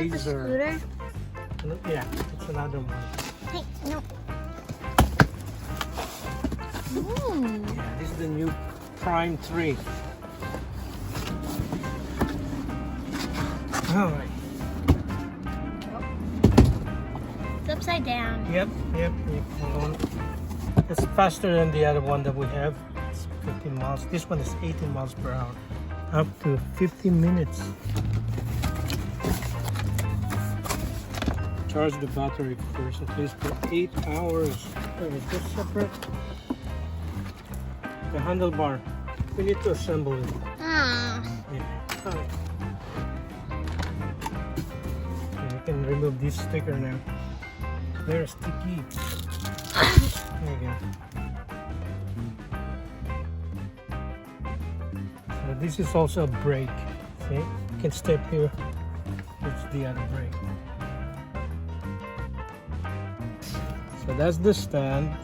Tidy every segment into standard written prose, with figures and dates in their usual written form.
laser. Yeah, it's another one. Hey, no. Mm. Yeah, this is the new Prime 3. Alright. It's upside down. Yep. Hold on. It's faster than the other one that we have. It's 15 miles. This one is 18 miles per hour. Up to 15 minutes. Charge the battery first, at least for 8 hours. Is this separate? The handlebar. We need to assemble it. Ah. Yeah. Alright. Okay, we can remove this sticker now. They're sticky. There you go. So this is also a brake. See? You can step here. It's the other brake. So that's the stand.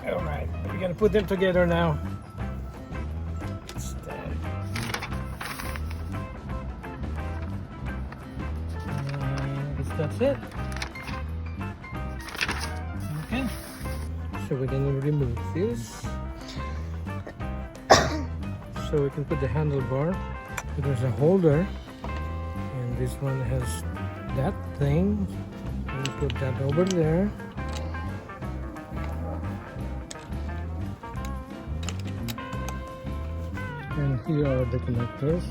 Alright, we're gonna put them together now. Stand. I guess that's it. Okay. So we're gonna remove this. So we can put the handlebar. There's a holder. And this one has that thing. We'll put that over there. And here are the connectors.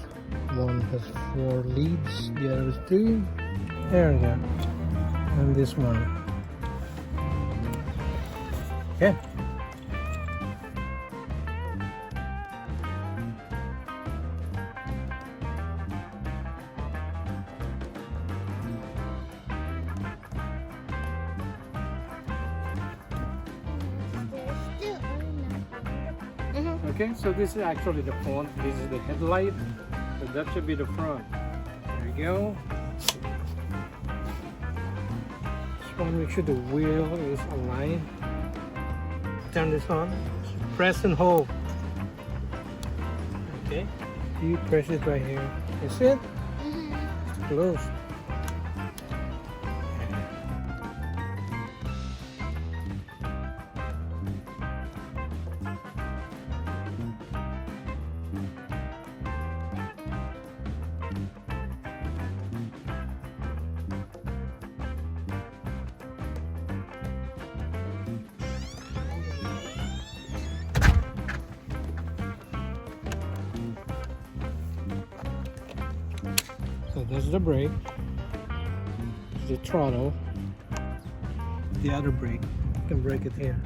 One has 4 leads, the other is 2. There we go. And this one. Okay. Okay, so this is actually the front. This is the headlight. So that should be the front. There you go. Just want to make sure the wheel is aligned. Turn this on. Press and hold. Okay. You press it right here. That's it. It's closed. So that's the brake, the throttle, the other brake. You can brake it here.